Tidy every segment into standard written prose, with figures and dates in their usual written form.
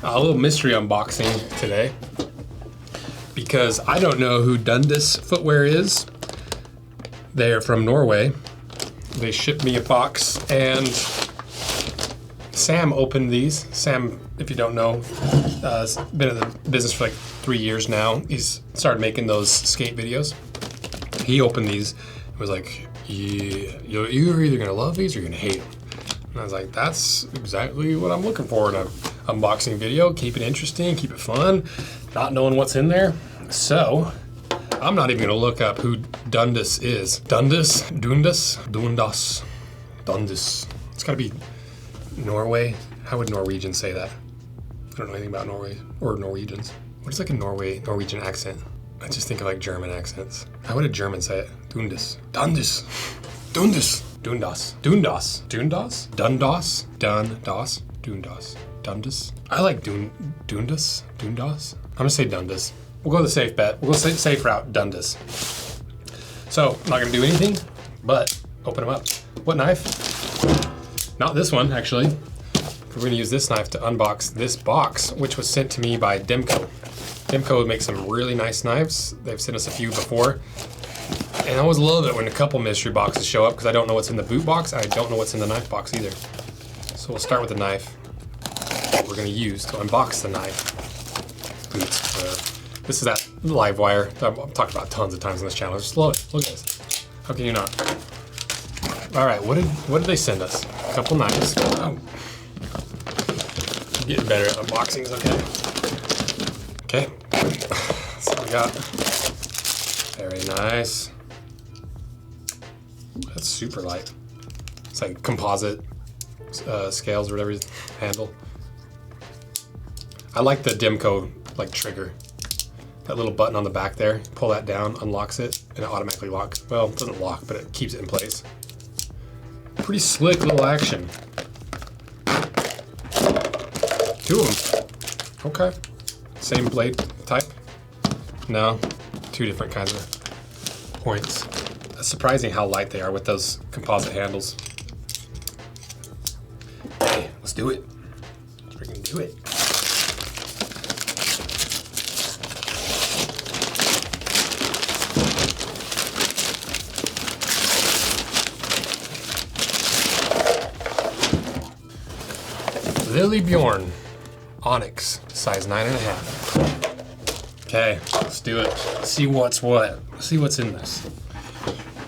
A little mystery unboxing today because I don't know who Dundas footwear is. They're from Norway. They shipped me a box and Sam opened these. Sam, if you don't know, has been in the business for like 3 years now. He's started making those skate videos. He opened these and was like, yeah, you're either gonna love these or you're gonna hate them. And I was like, that's exactly what I'm looking for in an unboxing video. Keep it interesting, keep it fun, not knowing what's in there. So, I'm not even gonna look up who Dundas is. Dundas? Dundas. It's gotta be Norway. How would Norwegians say that? I don't know anything about Norway or Norwegians. What is like a Norwegian accent? I just think of like German accents. How would a German say it? Dundas. Dundas. Dundas. Dundas. Dundas. Dundas. Dundas. Dundas. Dundas. Dundas. I like Dundas. Dundas. I'm gonna say Dundas. We'll go the safe bet. We'll go safe route, Dundas. So, I'm not gonna do anything, but open them up. What knife? Not this one, actually. We're gonna use this knife to unbox this box, which was sent to me by Demco. Demco makes some really nice knives. They've sent us a few before. And I always love it when a couple mystery boxes show up because I don't know what's in the boot box. I don't know what's in the knife box either. So we'll start with the knife that we're gonna use to unbox the knife. Boots, whatever. This is that live wire that I've talked about tons of times on this channel. Just love it. Look at this. How can you not? All right, what did they send us? A couple knives. Oh. I'm getting better at unboxings, okay? Okay. So we got. Very nice. That's super light. It's like composite scales or whatever handle. I like the Demco like trigger. That little button on the back there, pull that down, unlocks it, and it automatically locks. Well, it doesn't lock, but it keeps it in place. Pretty slick little action. 2 of them. Okay. Same blade type? No, 2 different kinds of points. It's surprising how light they are with those composite handles. Hey, let's do it. Let's freaking do it. Lily Bjorn, Onyx, size 9.5. Okay, let's do it. See what's what. See what's in this.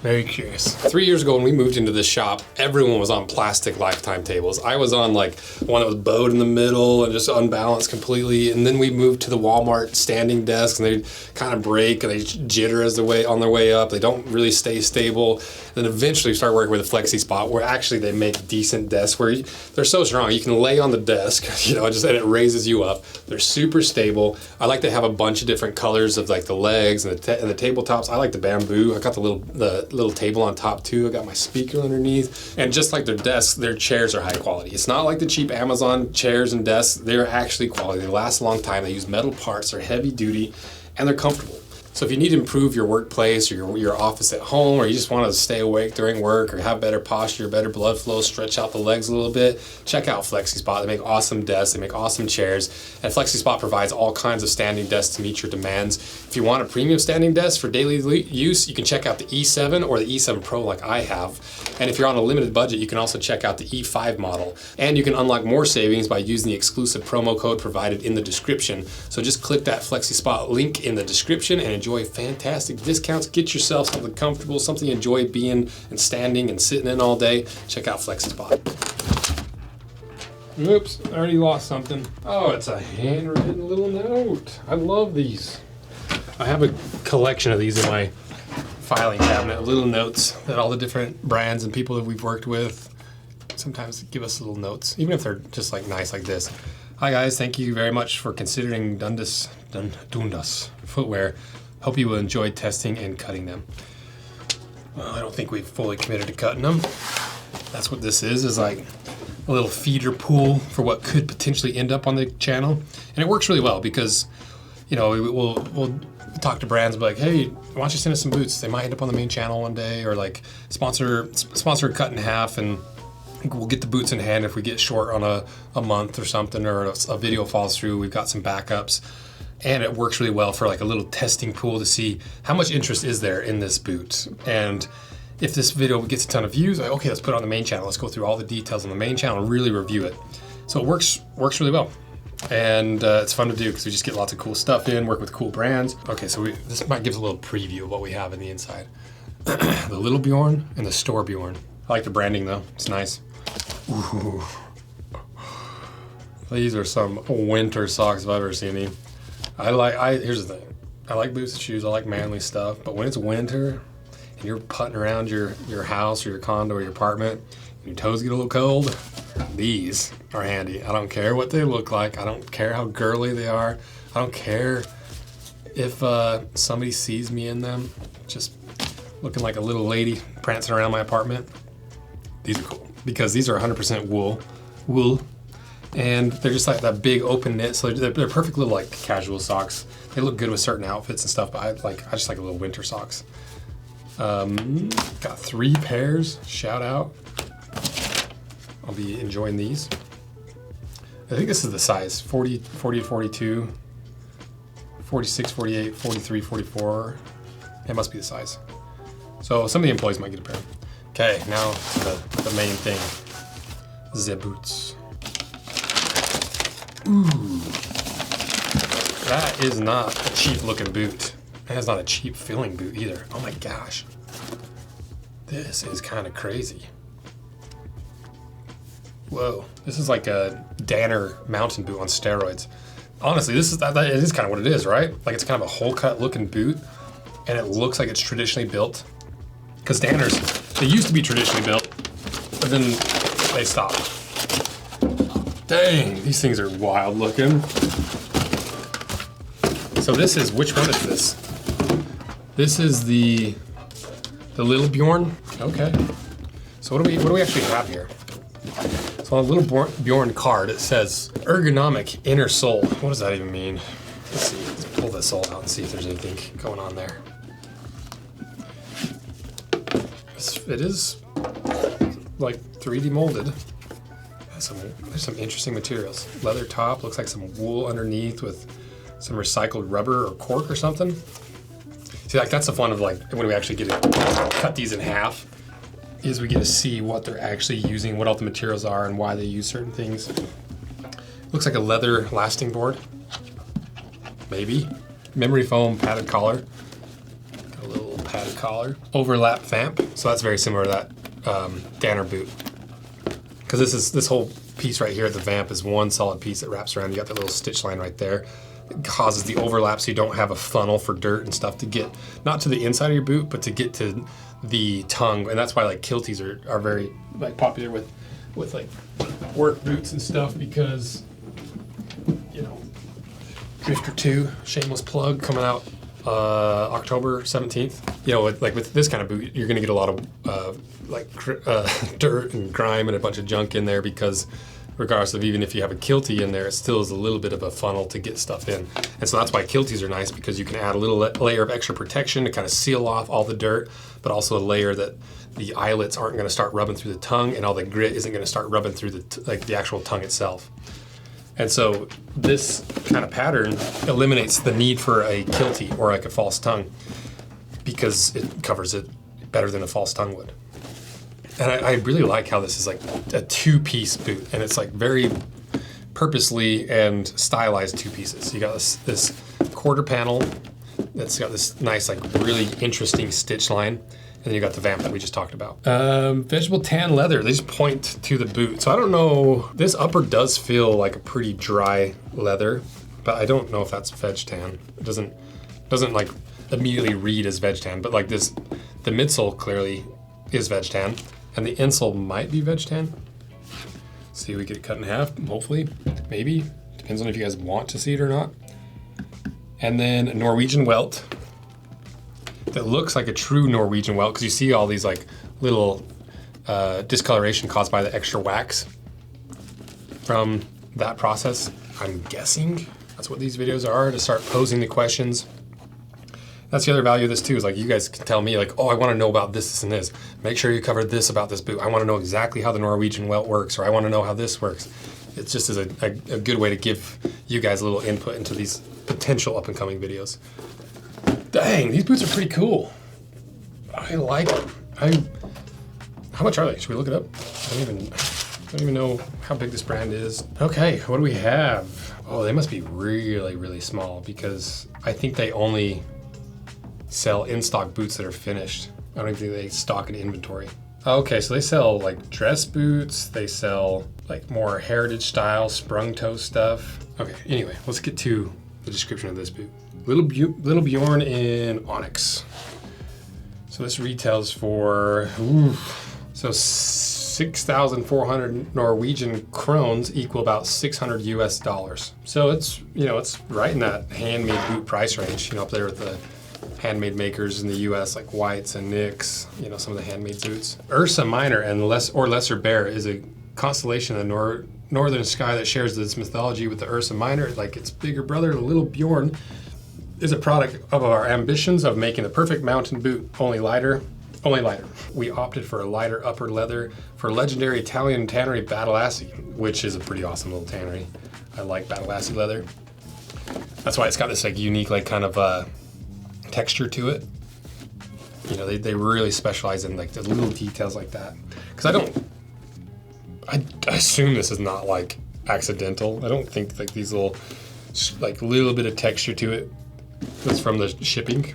Very curious. 3 years ago when we moved into this shop, everyone was on plastic lifetime tables. I was on like one that was bowed in the middle and just unbalanced completely. And then we moved to the Walmart standing desks and they kind of break and they jitter as on their way up. They don't really stay stable. Then eventually we started working with a FlexiSpot where actually they make decent desks where they're so strong. You can lay on the desk, and it raises you up. They're super stable. I like to have a bunch of different colors of like the legs and the tabletops. I like the bamboo. I got the little table on top too. I got my speaker underneath. And just like their desks, their chairs are high quality. It's not like the cheap Amazon chairs and desks. They're actually quality. They last a long time. They use metal parts. They're heavy duty and they're comfortable. So if you need to improve your workplace or your office at home, or you just want to stay awake during work or have better posture, better blood flow, stretch out the legs a little bit, check out FlexiSpot. They make awesome desks, they make awesome chairs, and FlexiSpot provides all kinds of standing desks to meet your demands. If you want a premium standing desk for daily use, you can check out the E7 or the E7 Pro like I have. And if you're on a limited budget, you can also check out the E5 model. And you can unlock more savings by using the exclusive promo code provided in the description. So just click that FlexiSpot link in the description and enjoy fantastic discounts. Get yourself something comfortable, something you enjoy being and standing and sitting in all day. Check out FlexiSpot. Oops, I already lost something. Oh, it's a handwritten little note. I love these. I have a collection of these in my filing cabinet, little notes that all the different brands and people that we've worked with sometimes give us little notes, even if they're just like nice like this. Hi guys, thank you very much for considering Dundas footwear. Hope you will enjoy testing and cutting them. Well, I don't think we've fully committed to cutting them. That's what this is like a little feeder pool for what could potentially end up on the channel. And it works really well because, we'll talk to brands and be like, hey, why don't you send us some boots? They might end up on the main channel one day, or like sponsor a cut in half and we'll get the boots in hand if we get short on a month or something, or a video falls through. We've got some backups, and it works really well for like a little testing pool to see how much interest is there in this boot. And if this video gets a ton of views, like, okay, let's put it on the main channel. Let's go through all the details on the main channel and really review it. So it works really well. And it's fun to do because we just get lots of cool stuff in, work with cool brands. Okay, so this might give us a little preview of what we have in the inside. The little Bjorn and the store Bjorn. I like the branding though, it's nice. Ooh. These are some winter socks if I've ever seen any. Here's the thing, I like boots and shoes, I like manly stuff, but when it's winter and you're putting around your house or your condo or your apartment, and your toes get a little cold, these are handy. I don't care what they look like. I don't care how girly they are. I don't care if somebody sees me in them, just looking like a little lady prancing around my apartment. These are cool because these are 100% wool, and they're just like that big open knit. So they're perfect little like casual socks. They look good with certain outfits and stuff, but I just like a little winter socks. Got 3 pairs. Shout out. I'll be enjoying these. I think this is the size, 40 to 42, 46, 48, 43, 44. It must be the size. So some of the employees might get a pair. Okay, now to the main thing, the boots. Ooh, that is not a cheap looking boot. That is not a cheap feeling boot either. Oh my gosh. This is kind of crazy. Whoa, this is like a Danner mountain boot on steroids. Honestly, it is kind of what it is, right? Like it's kind of a hole cut looking boot, and it looks like it's traditionally built. Because Danners, they used to be traditionally built, but then they stopped. Dang, these things are wild looking. So this is, which one is this? This is the little Bjorn. Okay. So what do we actually have here? So on a little Bjorn card, it says ergonomic inner sole. What does that even mean? Let's see, let's pull this sole out and see if there's anything going on there. It is like 3D molded. There's some interesting materials. Leather top, looks like some wool underneath with some recycled rubber or cork or something. See, like that's the fun of like when we actually get to cut these in half, is we get to see what they're actually using, what all the materials are, and why they use certain things. Looks like a leather lasting board. Maybe. Memory foam padded collar. Got a little padded collar. Overlap vamp. So that's very similar to that Danner boot. Because this whole piece right here, the vamp, is one solid piece that wraps around. You got that little stitch line right there. It causes the overlap so you don't have a funnel for dirt and stuff to get, not to the inside of your boot, but to get to the tongue. And that's why like kilties are very like popular with like work boots and stuff, because, you know, Drifter 2, shameless plug, coming out October 17th. You know, with this kind of boot, you're gonna get a lot of dirt and grime and a bunch of junk in there, because regardless of even if you have a kiltie in there, it still is a little bit of a funnel to get stuff in. And so that's why kilties are nice, because you can add a little layer of extra protection to kind of seal off all the dirt, but also a layer that the eyelets aren't gonna start rubbing through the tongue, and all the grit isn't gonna start rubbing through the actual tongue itself. And so this kind of pattern eliminates the need for a kiltie or like a false tongue, because it covers it better than a false tongue would. And I really like how this is like a 2-piece boot, and it's like very purposely and stylized 2 pieces. You got this quarter panel that's got this nice, like really interesting stitch line, and then you got the vamp that we just talked about. Vegetable tan leather, they just point to the boot. So I don't know, this upper does feel like a pretty dry leather, but I don't know if that's veg tan. It doesn't like immediately read as veg tan, but like the midsole clearly is veg tan. And the insole might be veg tan. See, we get it cut in half, hopefully, maybe. Depends on if you guys want to see it or not. And then a Norwegian welt that looks like a true Norwegian welt, because you see all these like little discoloration caused by the extra wax from that process. I'm guessing that's what these videos are, to start posing the questions. That's the other value of this too, is like you guys can tell me like, oh, I want to know about this and this. Make sure you cover this about this boot. I want to know exactly how the Norwegian welt works, or I want to know how this works. It just is a good way to give you guys a little input into these potential up and coming videos. Dang, these boots are pretty cool. I like them. How much are they? Should we look it up? I don't even know how big this brand is. Okay, what do we have? Oh, they must be really, really small because I think they only sell in-stock boots that are finished. I don't even think they stock an inventory. Okay, so they sell like dress boots. They sell like more heritage style sprung toe stuff. Okay, anyway, let's get to the description of this boot. Little Bjorn in onyx. So this retails for, so 6,400 Norwegian krones equal about 600 US dollars. So it's, it's right in that handmade boot price range, up there with the handmade makers in the US like Whites and Nicks, some of the handmade boots. Ursa Minor and Lesser Bear is a constellation in the northern sky that shares this mythology with the Ursa Minor, like its bigger brother, the Little Bjorn, is a product of our ambitions of making the perfect mountain boot, only lighter. We opted for a lighter upper leather for legendary Italian tannery Battalassi, which is a pretty awesome little tannery. I like Battalassi leather. That's why it's got this like unique like kind of texture to it. They really specialize in like the little details like that. Because I assume this is not like accidental. I don't think like these little bit of texture to it was from the shipping.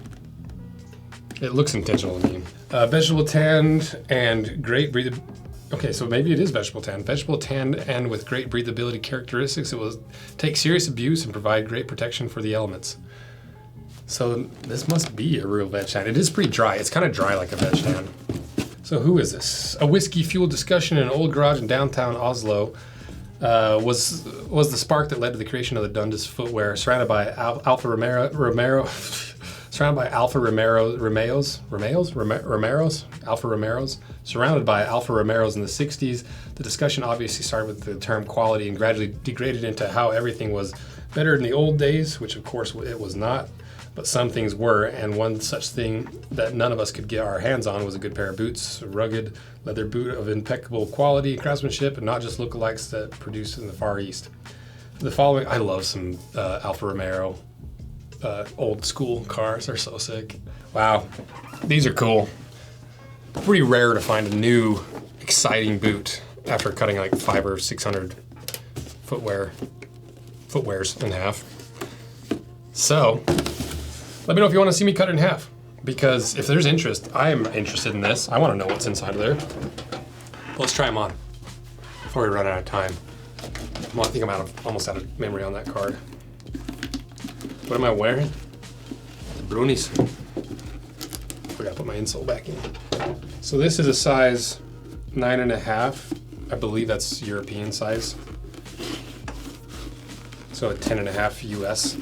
It looks intentional to me. Vegetable tanned and great breathability. Okay, so maybe it is vegetable tan. Vegetable tanned and with great breathability characteristics, it will take serious abuse and provide great protection for the elements. So this must be a real veg tan. It is pretty dry. It's kind of dry like a veg tan. So who is this? A whiskey-fueled discussion in an old garage in downtown Oslo was the spark that led to the creation of the Dundas footwear, surrounded by Alfa Romeros in the 60s. The discussion obviously started with the term quality and gradually degraded into how everything was better in the old days, which of course it was not, but some things were, and one such thing that none of us could get our hands on was a good pair of boots, a rugged leather boot of impeccable quality, craftsmanship, and not just lookalikes that produced in the Far East. The following, I love some Alfa Romero old school cars. They're so sick. Wow, these are cool. Pretty rare to find a new exciting boot after cutting like 500 or 600 footwears in half. So let me know if you want to see me cut it in half, because if there's interest, I am interested in this. I want to know what's inside of there. Let's try them on before we run out of time. I think I'm almost out of memory on that card. What am I wearing? The Brunies. Forgot to put my insole back in. So this is a size 9.5. I believe that's European size. So a 10.5 US.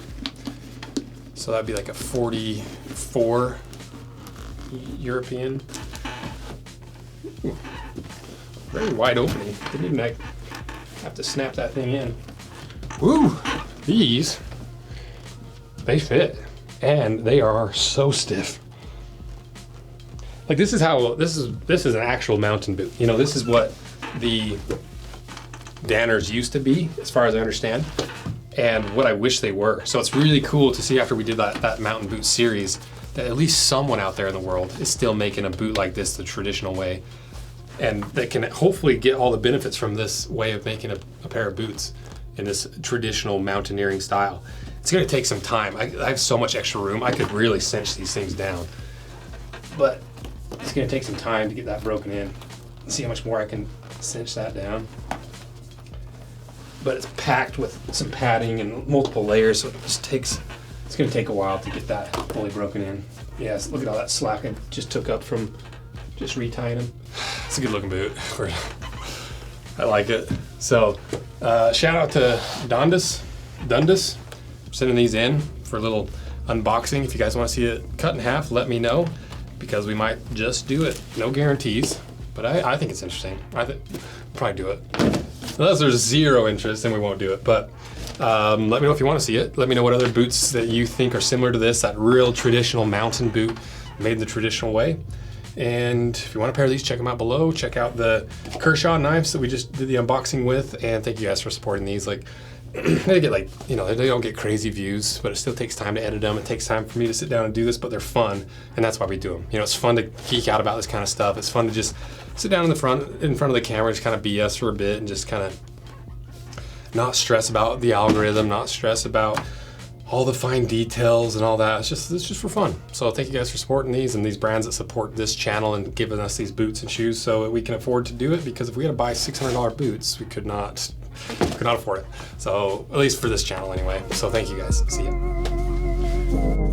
So that'd be like a 44 European. Ooh. Very wide opening. Didn't even have to snap that thing in. Woo! These, they fit, and they are so stiff. Like this is an actual mountain boot. This is what the Danners used to be, as far as I understand, and what I wish they were. So it's really cool to see after we did that mountain boot series that at least someone out there in the world is still making a boot like this the traditional way, and they can hopefully get all the benefits from this way of making a pair of boots in this traditional mountaineering style. It's going to take some time. I have so much extra room. I could really cinch these things down, but it's going to take some time to get that broken in. See how much more I can cinch that down. But it's packed with some padding and multiple layers, so it's going to take a while to get that fully broken in. Yes, look at all that slack I just took up from just retying them. It's a good looking boot. I like it. So shout out to Dundas for sending these in for a little unboxing. If you guys want to see it cut in half, let me know, because we might just do it. No guarantees, but I think it's interesting. I think we'll probably do it. Unless there's zero interest, then we won't do it. But Let me know if you want to see it. Let me know what other boots that you think are similar to this, that real traditional mountain boot made the traditional way. And if you want a pair of these, check them out below. Check out the Kershaw knives that we just did the unboxing with. And thank you guys for supporting these. Like, they get like, you know, they don't get crazy views, but it still takes time to edit them. It takes time for me to sit down and do this, but they're fun. And that's why we do them. You know, it's fun to geek out about this kind of stuff. It's fun to just sit down in front of the camera, just kind of BS for a bit and just kind of not stress about the algorithm, not stress about all the fine details and all that. It's just for fun. So thank you guys for supporting these and these brands that support this channel and giving us these boots and shoes so that we can afford to do it, because if we had to buy $600 boots, we could not afford it. So at least for this channel anyway. So thank you guys. See ya.